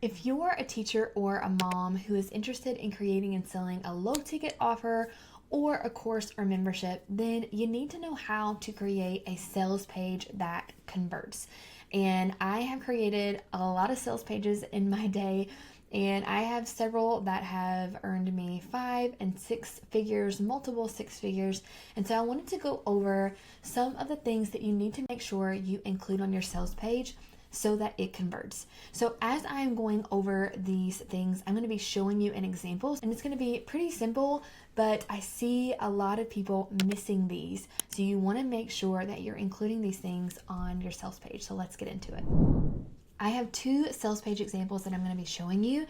If you're a teacher or a mom who is interested in creating and selling a low ticket offer or a course or membership, then you need to know how to create a sales page that converts. And I have created a lot of sales pages in my day, and I have several that have earned me 5 and 6 figures, multiple 6 figures. And so I wanted to go over some of the things that you need to make sure you include on your sales page so that it converts. So as I'm going over these things, I'm going to be showing you an example, and it's going to be pretty simple, but I see a lot of people missing these. So you want to make sure that you're including these things on your sales page. So let's get into it. I have 2 sales page examples that I'm going to be showing you.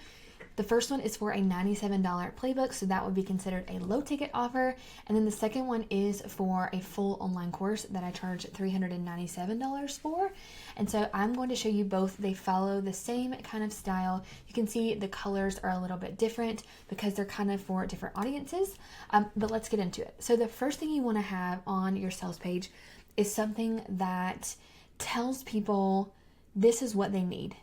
The first one is for a $97 playbook, so that would be considered a low ticket offer. And then the second one is for a full online course that I charge $397 for. And so I'm going to show you both. They follow the same kind of style. You can see the colors are a little bit different because they're kind of for different audiences. But let's get into it. So the first thing you want to have on your sales page is something that tells people this is what they need.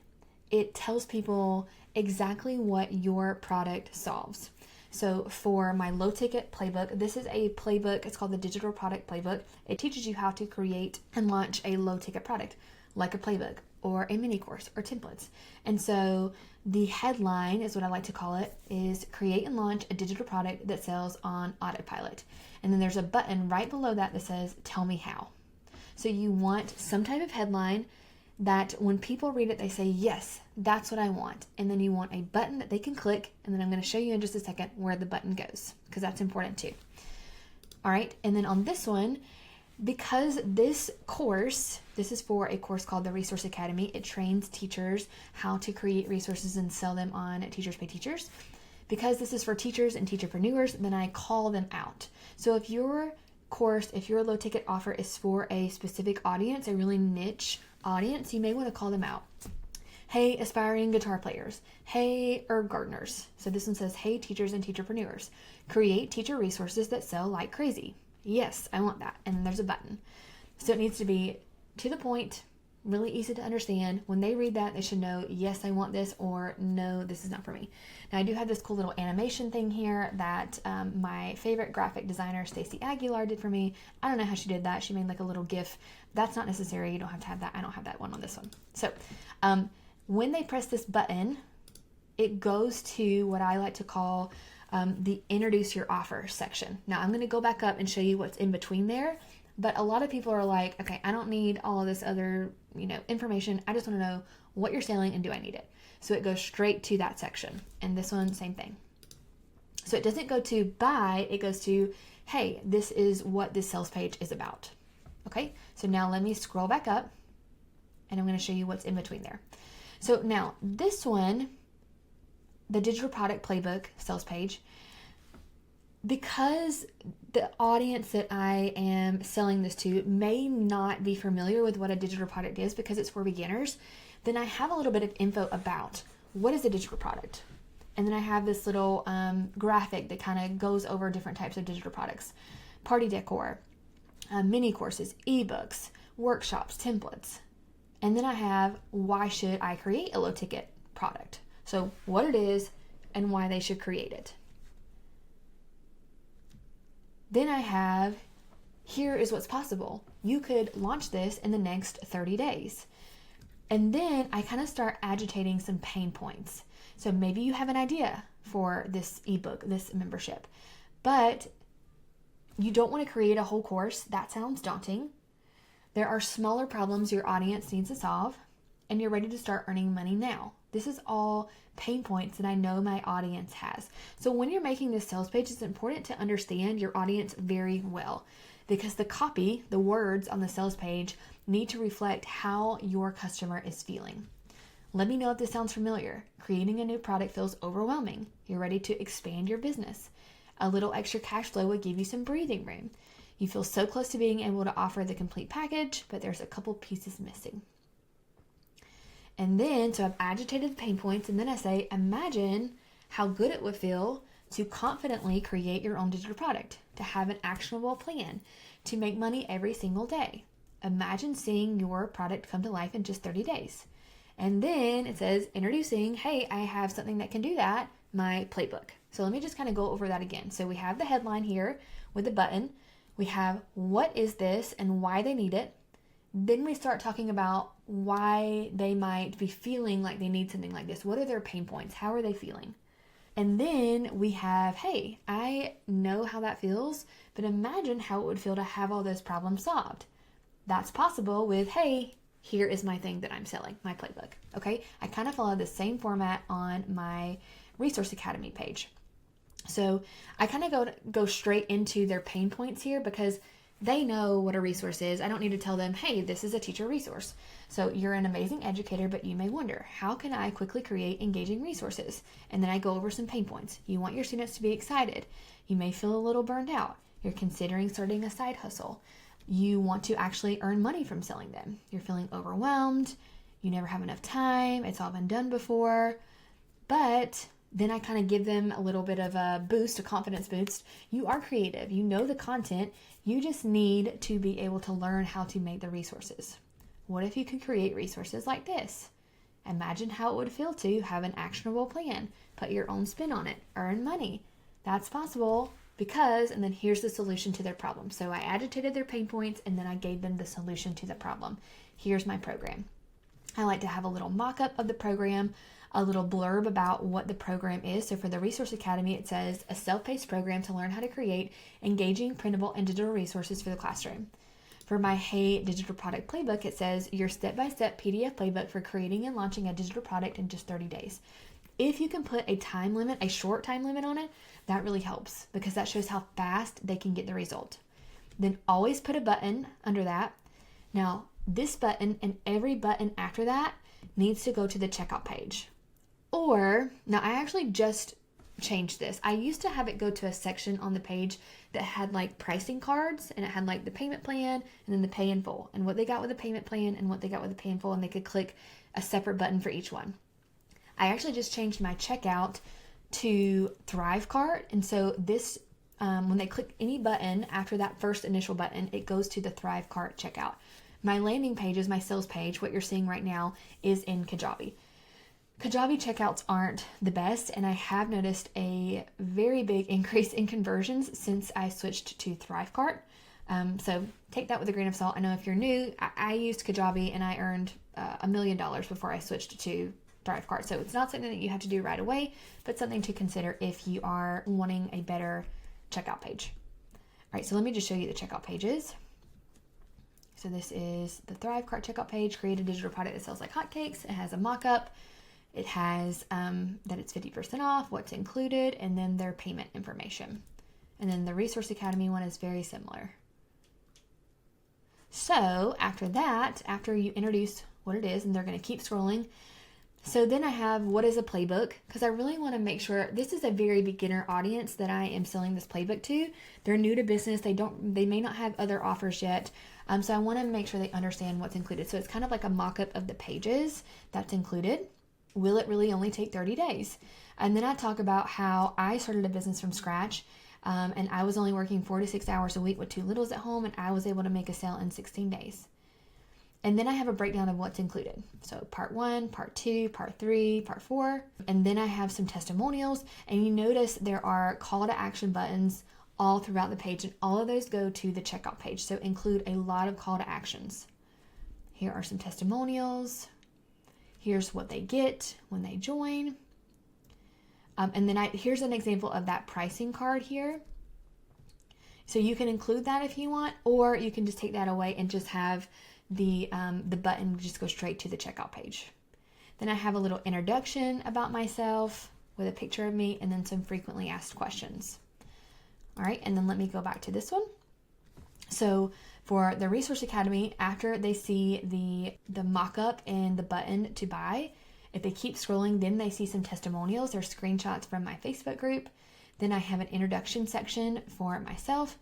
It tells people exactly what your product solves. So for my low ticket playbook, this is a playbook. It's called the Digital Product Playbook. It teaches you how to create and launch a low ticket product like a playbook or a mini course or templates. And so the headline is what I like to call it, is create and launch a digital product that sells on autopilot. And then there's a button right below that that says tell me how. So you want some type of headline that when people read it, they say, yes, that's what I want. And then you want a button that they can click. And then I'm going to show you in just a second where the button goes, because that's important too. All right. And then on this one, because this is for a course called the Resource Academy. It trains teachers how to create resources and sell them on Teachers Pay Teachers. Because this is for teachers and teacherpreneurs, then I call them out. So if your course, if your low ticket offer is for a specific audience, a really niche audience, you may want to call them out. Hey, aspiring guitar players. Hey, herb gardeners. So this one says, hey, teachers and teacherpreneurs. Create teacher resources that sell like crazy. Yes, I want that. And then there's a button. So it needs to be to the point, really easy to understand. When they read that, they should know, yes, I want this, or no, this is not for me. Now, I do have this cool little animation thing here that my favorite graphic designer, Stacey Aguilar, did for me. I don't know how she did that. She made like a little GIF. That's not necessary. You don't have to have that. I don't have that one on this one. So when they press this button, it goes to what I like to call the introduce your offer section. Now, I'm going to go back up and show you what's in between there. But a lot of people are like, okay, I don't need all of this other, information. I just want to know what you're selling and do I need it? So it goes straight to that section. And this one, same thing. So it doesn't go to buy, it goes to, hey, this is what this sales page is about. Okay, so now let me scroll back up and I'm going to show you what's in between there. So now this one, the Digital Product Playbook sales page, because the audience that I am selling this to may not be familiar with what a digital product is because it's for beginners, then I have a little bit of info about what is a digital product. And then I have this little graphic that kind of goes over different types of digital products. Party decor, mini courses, ebooks, workshops, templates. And then I have why should I create a low ticket product? So what it is and why they should create it. Then I have, here is what's possible. You could launch this in the next 30 days. And then I kind of start agitating some pain points. So maybe you have an idea for this ebook, this membership, but you don't want to create a whole course. That sounds daunting. There are smaller problems your audience needs to solve, and you're ready to start earning money now. This is all pain points that I know my audience has. So when you're making this sales page, it's important to understand your audience very well because the copy, the words on the sales page need to reflect how your customer is feeling. Let me know if this sounds familiar. Creating a new product feels overwhelming. You're ready to expand your business. A little extra cash flow would give you some breathing room. You feel so close to being able to offer the complete package, but there's a couple pieces missing. And then, so I've agitated the pain points, and then I say, imagine how good it would feel to confidently create your own digital product, to have an actionable plan, to make money every single day. Imagine seeing your product come to life in just 30 days. And then it says, introducing, hey, I have something that can do that, my playbook. So let me just kind of go over that again. So we have the headline here with the button. We have what is this and why they need it. Then we start talking about why they might be feeling like they need something like this. What are their pain points? How are they feeling? And then we have, hey, I know how that feels, but imagine how it would feel to have all those problems solved. That's possible with, hey, here is my thing that I'm selling, my playbook. Okay, I kind of follow the same format on my Resource Academy page. So I kind of go straight into their pain points here because they know what a resource is. I don't need to tell them, hey, this is a teacher resource. So you're an amazing educator, but you may wonder, how can I quickly create engaging resources? And then I go over some pain points. You want your students to be excited. You may feel a little burned out. You're considering starting a side hustle. You want to actually earn money from selling them. You're feeling overwhelmed. You never have enough time. It's all been done before. But then I kind of give them a little bit of a boost, a confidence boost. You are creative. You know the content. You just need to be able to learn how to make the resources. What if you could create resources like this? Imagine how it would feel to have an actionable plan, put your own spin on it, earn money. That's possible because, and then here's the solution to their problem. So I agitated their pain points and then I gave them the solution to the problem. Here's my program. I like to have a little mock-up of the program, a little blurb about what the program is. So for the Resource Academy, it says a self-paced program to learn how to create engaging, printable, and digital resources for the classroom. For my Hey Digital Product Playbook, it says your step-by-step PDF playbook for creating and launching a digital product in just 30 days. If you can put a time limit, a short time limit on it, that really helps because that shows how fast they can get the result. Then always put a button under that. Now, this button and every button after that needs to go to the checkout page. Or, now I actually just changed this. I used to have it go to a section on the page that had like pricing cards and it had like the payment plan and then the pay in full and what they got with the payment plan and what they got with the pay in full, and they could click a separate button for each one. I actually just changed my checkout to Thrive Cart, and so this when they click any button after that first initial button, it goes to the Thrive Cart checkout. My landing page is my sales page. What you're seeing right now is in Kajabi. Kajabi checkouts aren't the best, and I have noticed a very big increase in conversions since I switched to ThriveCart. So take that with a grain of salt. I know if you're new, I used Kajabi and I earned $1 million before I switched to ThriveCart. So it's not something that you have to do right away, but something to consider if you are wanting a better checkout page. All right, so let me just show you the checkout pages. So this is the ThriveCart checkout page. Create a digital product that sells like hotcakes. It has a mock-up. It has that it's 50% off, what's included, and then their payment information. And then the Resource Academy one is very similar. So after that, after you introduce what it is, and they're going to keep scrolling. So then I have what is a playbook, because I really want to make sure this is a very beginner audience that I am selling this playbook to. They're new to business. They may not have other offers yet. So I want to make sure they understand what's included. So it's kind of like a mock-up of the pages that's included. Will it really only take 30 days? And then I talk about how I started a business from scratch, and I was only working 4 to 6 hours a week with 2 littles at home, and I was able to make a sale in 16 days. And then I have a breakdown of what's included. So part 1, part 2, part 3, part 4. And then I have some testimonials, and you notice there are call to action buttons all throughout the page, and all of those go to the checkout page. So include a lot of call to actions. Here are some testimonials. Here's what they get when they join. And then here's an example of that pricing card here. So you can include that if you want, or you can just take that away and just have the button just go straight to the checkout page. Then I have a little introduction about myself with a picture of me and then some frequently asked questions. All right, and then let me go back to this one. So for the Resource Academy, after they see the mock-up and the button to buy, if they keep scrolling, then they see some testimonials or screenshots from my Facebook group. Then I have an introduction section for myself.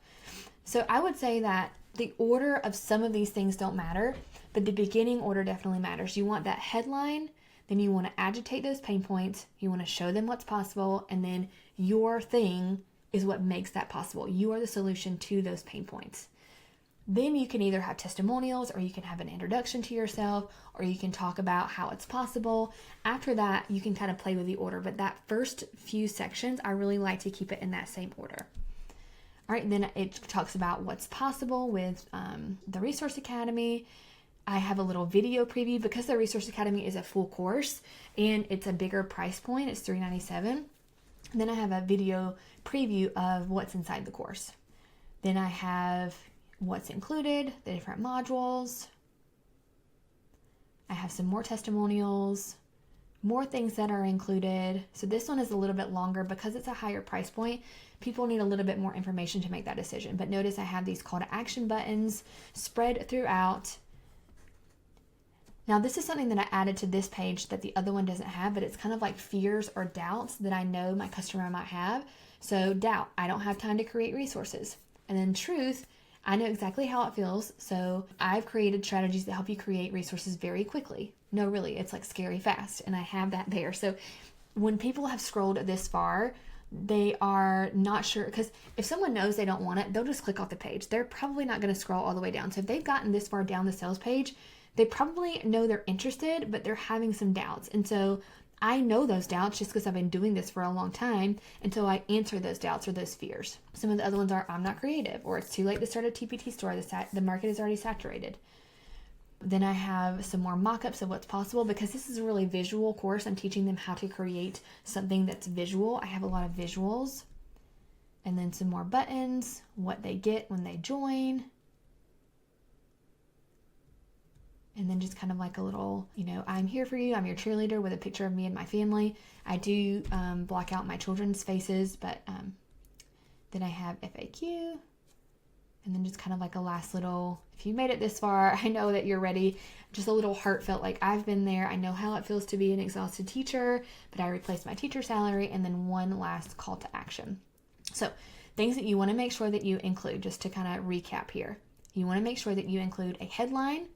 So I would say that the order of some of these things don't matter, but the beginning order definitely matters. You want that headline, then you want to agitate those pain points, you want to show them what's possible, and then your thing is what makes that possible. You are the solution to those pain points. Then you can either have testimonials, or you can have an introduction to yourself, or you can talk about how it's possible. After that, you can kind of play with the order, but that first few sections, I really like to keep it in that same order. All right, then it talks about what's possible with the Resource Academy. I have a little video preview because the Resource Academy is a full course and it's a bigger price point. It's $397. Then I have a video preview of what's inside the course. Then I have what's included, the different modules. I have some more testimonials, more things that are included. So this one is a little bit longer because it's a higher price point. People need a little bit more information to make that decision. But notice I have these call to action buttons spread throughout. Now this is something that I added to this page that the other one doesn't have, but it's kind of like fears or doubts that I know my customer might have. So doubt, I don't have time to create resources. And then truth, I know exactly how it feels. So I've created strategies that help you create resources very quickly. No, really, it's like scary fast. And I have that there. So when people have scrolled this far, they are not sure, because if someone knows they don't want it, they'll just click off the page. They're probably not going to scroll all the way down. So if they've gotten this far down the sales page, they probably know they're interested, but they're having some doubts. And so I know those doubts just because I've been doing this for a long time until I answer those doubts or those fears. Some of the other ones are, I'm not creative, or it's too late to start a TPT store. The market is already saturated. Then I have some more mock-ups of what's possible because this is a really visual course. I'm teaching them how to create something that's visual. I have a lot of visuals. And then some more buttons, what they get when they join. And then just kind of like a little, I'm here for you. I'm your cheerleader with a picture of me and my family. I do block out my children's faces, but then I have FAQ. And then just kind of like a last little, if you made it this far, I know that you're ready. Just a little heartfelt, like I've been there. I know how it feels to be an exhausted teacher, but I replaced my teacher salary. And then one last call to action. So things that you want to make sure that you include, just to kind of recap here. You want to make sure that you include a headline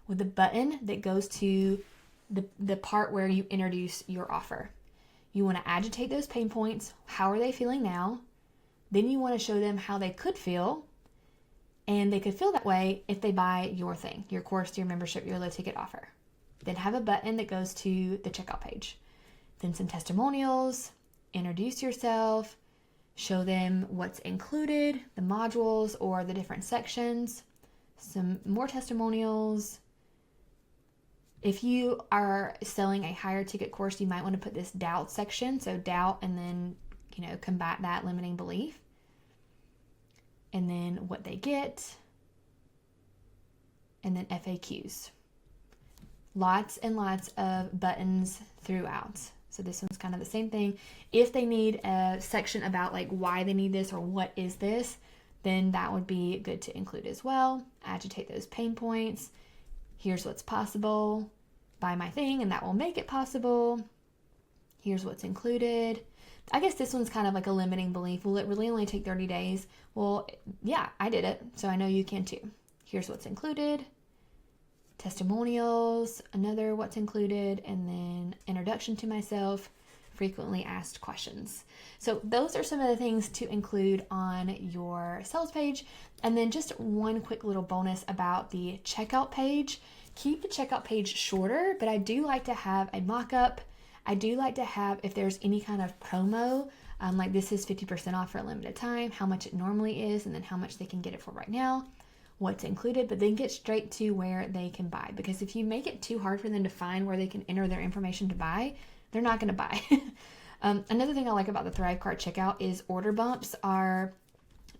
with a button that goes to the part where you introduce your offer. You want to agitate those pain points. How are they feeling now? Then you want to show them how they could feel. And they could feel that way if they buy your thing, your course, your membership, your low ticket offer. Then have a button that goes to the checkout page. Then some testimonials, introduce yourself, show them what's included, the modules or the different sections, some more testimonials. If you are selling a higher ticket course, you might want to put this doubt section. So doubt and then, combat that limiting belief. And then what they get. And then FAQs. Lots and lots of buttons throughout. So this one's kind of the same thing. If they need a section about like why they need this or what is this, then that would be good to include as well. Agitate those pain points. Here's what's possible. Buy my thing and that will make it possible. Here's what's included. I guess this one's kind of like a limiting belief. Will it really only take 30 days? Well, yeah, I did it. So I know you can too. Here's what's included. Testimonials, another what's included, and then introduction to myself, frequently asked questions. So those are some of the things to include on your sales page. And then just one quick little bonus about the checkout page. Keep the checkout page shorter, but I do like to have a mock-up. I do like to have, if there's any kind of promo, like this is 50% off for a limited time, how much it normally is, and then how much they can get it for right now, what's included, but then get straight to where they can buy. Because if you make it too hard for them to find where they can enter their information to buy, they're not going to buy. Another thing I like about the ThriveCart checkout is order bumps are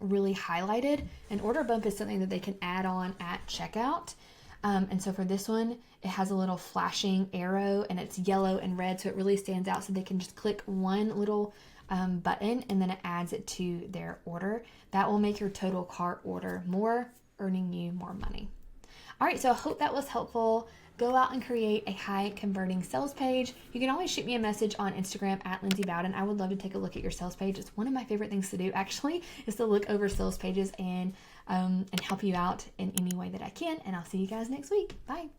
really highlighted. An order bump is something that they can add on at checkout. And so for this one, it has a little flashing arrow and it's yellow and red, so it really stands out. So they can just click one little button and then it adds it to their order. That will make your total cart order more, earning you more money. All right, so I hope that was helpful. Go out and create a high converting sales page. You can always shoot me a message on Instagram at Lindsay Bowden. I would love to take a look at your sales page. It's one of my favorite things to do actually, is to look over sales pages and help you out in any way that I can. And I'll see you guys next week. Bye.